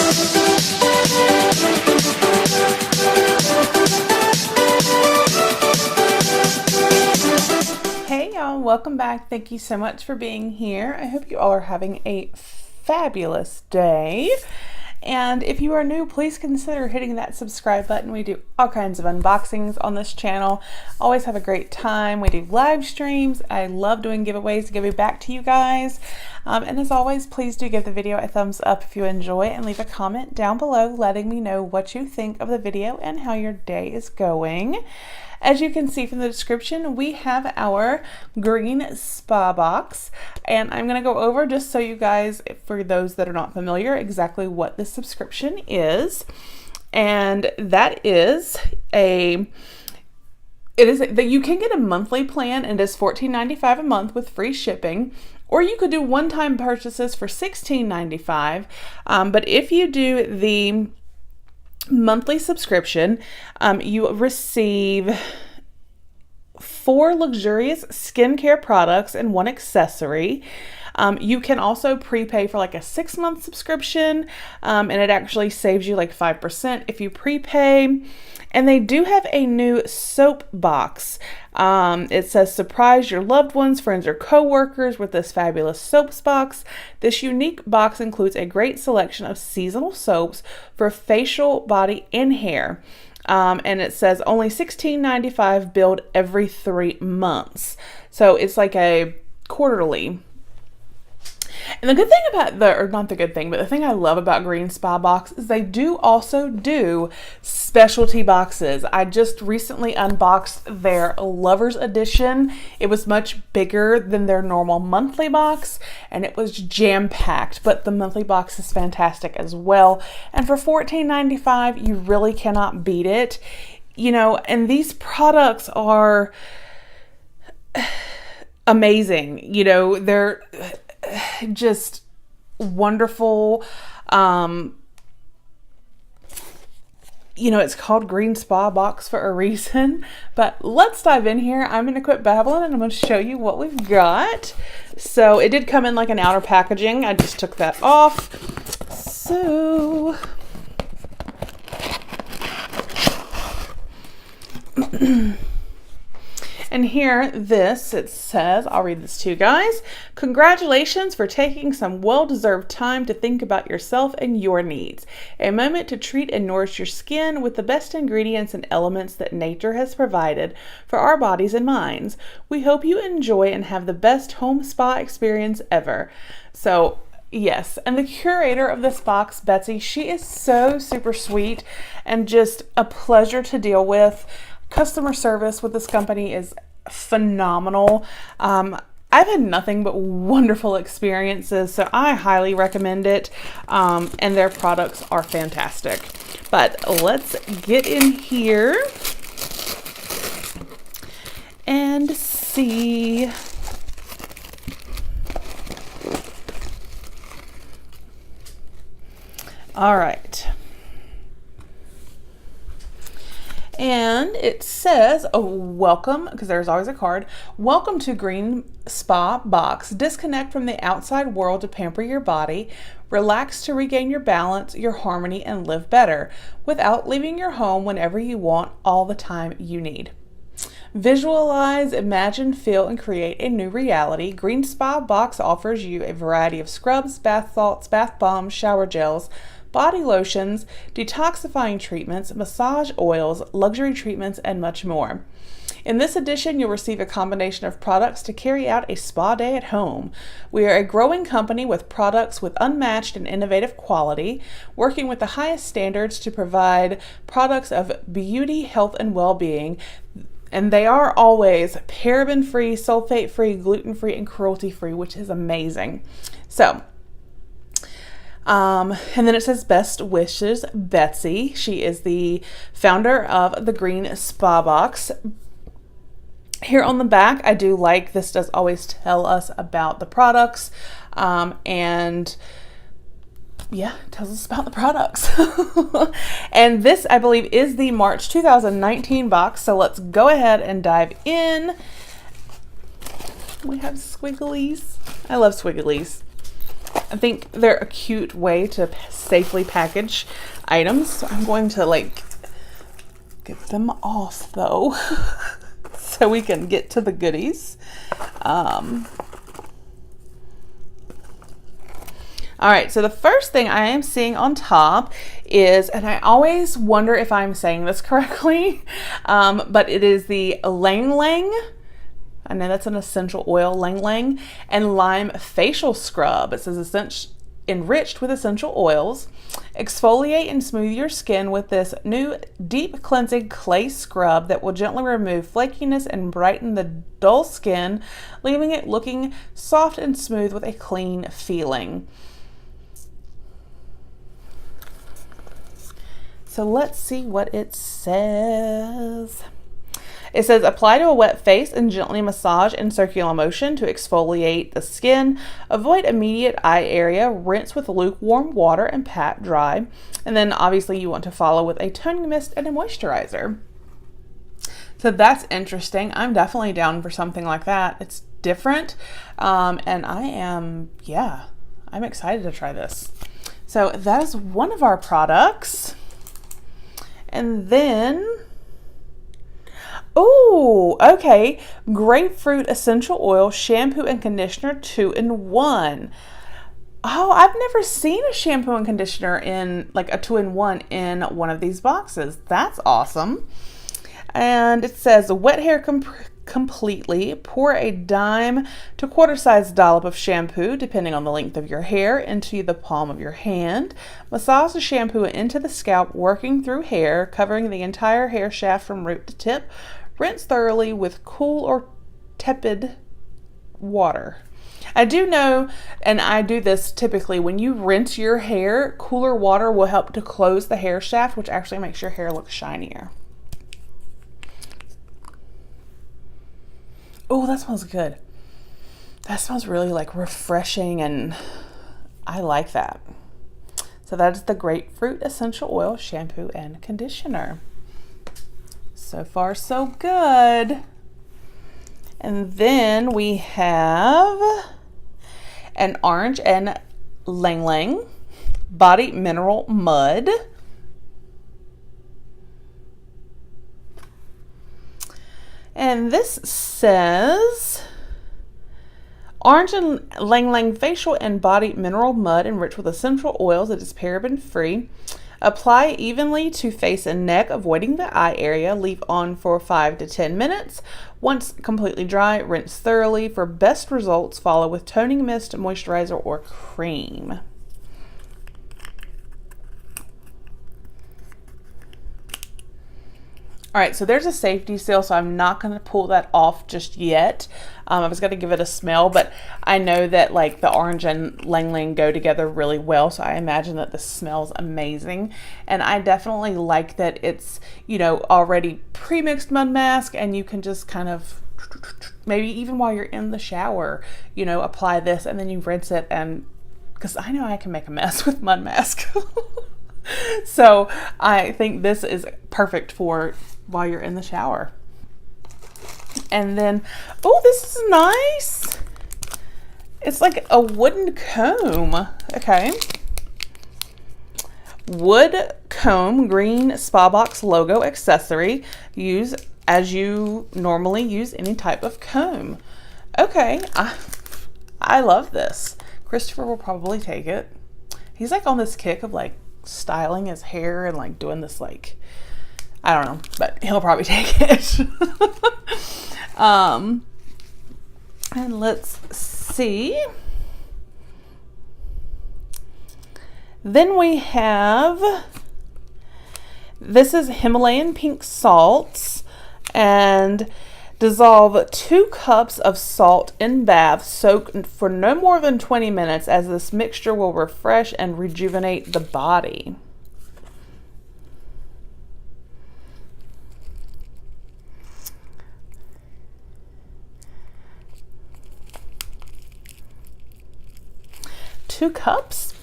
Hey y'all, welcome back. Thank you so much for being here. I hope you all are having a fabulous day. And if you are new, please consider hitting that subscribe button. We do all kinds of unboxings on this channel. Always have a great time. We do live streams. I love doing giveaways to give it back to you guys. And as always, please do give the video a thumbs up if you enjoy and leave a comment down below letting me know what you think of the video and how your day is going. As you can see from the description, we have our green spa box, and I'm going to go over, just so you guys, for those that are not familiar, exactly what this subscription is. And that is that you can get a monthly plan, and it is $14.95 a month with free shipping, or you could do one-time purchases for $16.95. But if you do the monthly subscription, you receive 4 luxurious skincare products and 1 accessory. You can also prepay for like a 6-month subscription, and it actually saves you like 5% if you prepay. And they do have a new soap box. It says surprise your loved ones, friends, or co-workers with this fabulous soaps box. This unique box includes a great selection of seasonal soaps for facial, body, and hair. And it says only $16.95, billed every 3 months. So it's like a quarterly. And the good thing about not the good thing, but the thing I love about Green Spa Box is they do also do specialty boxes. I just recently unboxed their Lovers Edition. It was much bigger than their normal monthly box, and it was jam-packed, but the monthly box is fantastic as well. And for $14.95, you really cannot beat it. You know, and these products are amazing. You know, they're just wonderful. You know, it's called Green Spa Box for a reason. But let's dive in here. I'm going to quit babbling and I'm going to show you what we've got. So it did come in like an outer packaging. I just took that off. So and here, it says, I'll read this to you guys. Congratulations for taking some well-deserved time to think about yourself and your needs. A moment to treat and nourish your skin with the best ingredients and elements that nature has provided for our bodies and minds. We hope you enjoy and have the best home spa experience ever. So, yes, and the curator of this box, Betsy, she is so super sweet and just a pleasure to deal with. Customer service with this company is phenomenal. I've had nothing but wonderful experiences, so I highly recommend it. And their products are fantastic. But let's get in here and see. All right. And it says, oh, welcome, because there's always a card. Welcome to Green Spa Box. Disconnect from the outside world to pamper your body. Relax to regain your balance, your harmony, and live better without leaving your home whenever you want, all the time you need. Visualize, imagine, feel, and create a new reality. Green Spa Box offers you a variety of scrubs, bath salts, bath bombs, shower gels, body lotions, detoxifying treatments, massage oils, luxury treatments, and much more. In this edition, you'll receive a combination of products to carry out a spa day at home. We are a growing company with products with unmatched and innovative quality, working with the highest standards to provide products of beauty, health, and well-being. And they are always paraben-free, sulfate-free, gluten-free, and cruelty-free, which is amazing. So, and then it says, best wishes, Betsy. She is the founder of the Green Spa Box. Here on the back, I do like, this does always tell us about the products. And yeah, it tells us about the products. And this, I believe, is the March 2019 box. So let's go ahead and dive in. We have squigglies. I love squigglies. I think they're a cute way to safely package items. So I'm going to like get them off though so we can get to the goodies. All right, so the first thing I am seeing on top is, and I always wonder if I'm saying this correctly, but it is the Lang Lang. I know that's an essential oil, Lang Lang, and Lime Facial Scrub. It says enriched with essential oils. Exfoliate and smooth your skin with this new deep cleansing clay scrub that will gently remove flakiness and brighten the dull skin, leaving it looking soft and smooth with a clean feeling. So let's see what it says. It says, apply to a wet face and gently massage in circular motion to exfoliate the skin. Avoid immediate eye area. Rinse with lukewarm water and pat dry. And then obviously you want to follow with a toning mist and a moisturizer. So that's interesting. I'm definitely down for something like that. It's different. And I'm excited to try this. So that is one of our products. And then, oh, okay, grapefruit essential oil shampoo and conditioner 2-in-1. Oh, I've never seen a shampoo and conditioner in like a 2-in-1 in one of these boxes. That's awesome. And it says wet hair completely. Pour a dime to quarter-size dollop of shampoo, depending on the length of your hair, into the palm of your hand. Massage the shampoo into the scalp, working through hair, covering the entire hair shaft from root to tip. Rinse thoroughly with cool or tepid water. I do know, and I do this typically, when you rinse your hair, cooler water will help to close the hair shaft, which actually makes your hair look shinier. Oh, that smells good. That smells really like refreshing, and I like that. So that is the grapefruit essential oil shampoo and conditioner. So far, so good. And then we have an orange and Lang Lang body mineral mud. And this says orange and Lang Lang facial and body mineral mud enriched with essential oils. It is paraben free. Apply evenly to face and neck, avoiding the eye area. Leave on for 5 to 10 minutes. Once completely dry, rinse thoroughly. For best results, follow with toning mist, moisturizer, or cream. All right, so there's a safety seal, so I'm not going to pull that off just yet. I was going to give it a smell, but I know that like the orange and Lang Lang go together really well, so I imagine that this smells amazing. And I definitely like that it's, you know, already pre-mixed mud mask, and you can just kind of, maybe even while you're in the shower, you know, apply this and then you rinse it, and because I know I can make a mess with mud mask. So I think this is perfect for while you're in the shower. And then, oh, this is nice. It's like a wooden comb. Okay. Wood comb, green Spa Box logo accessory. Use as you normally use any type of comb. Okay. I love this. Christopher will probably take it. He's like on this kick of like styling his hair and like doing this like, I don't know, but he'll probably take it. And let's see. Then we have, this is Himalayan pink salts, and dissolve 2 cups of salt in bath. Soak for no more than 20 minutes, as this mixture will refresh and rejuvenate the body. Two cups?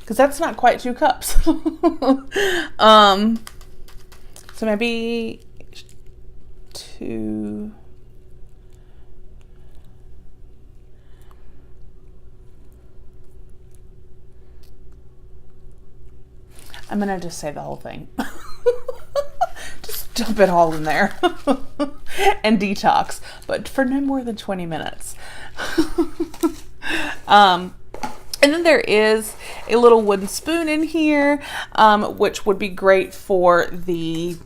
Because that's not quite 2 cups. So maybe 2. I'm going to just say the whole thing. Just dump it all in there and detox, but for no more than 20 minutes. And then there is a little wooden spoon in here, which would be great for the,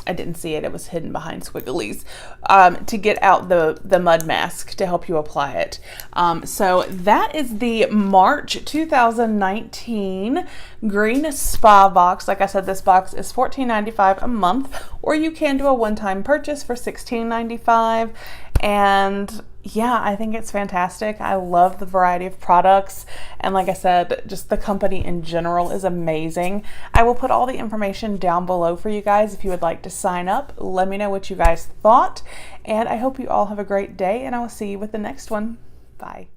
I didn't see it, it was hidden behind squigglies, to get out the mud mask to help you apply it. So that is the March 2019 Green Spa box. Like I said, this box is $14.95 a month, or you can do a one-time purchase for $16.95. And yeah, I think it's fantastic. I love the variety of products. And like I said, just the company in general is amazing. I will put all the information down below for you guys if you would like to sign up. Let me know what you guys thought. And I hope you all have a great day, and I will see you with the next one. Bye.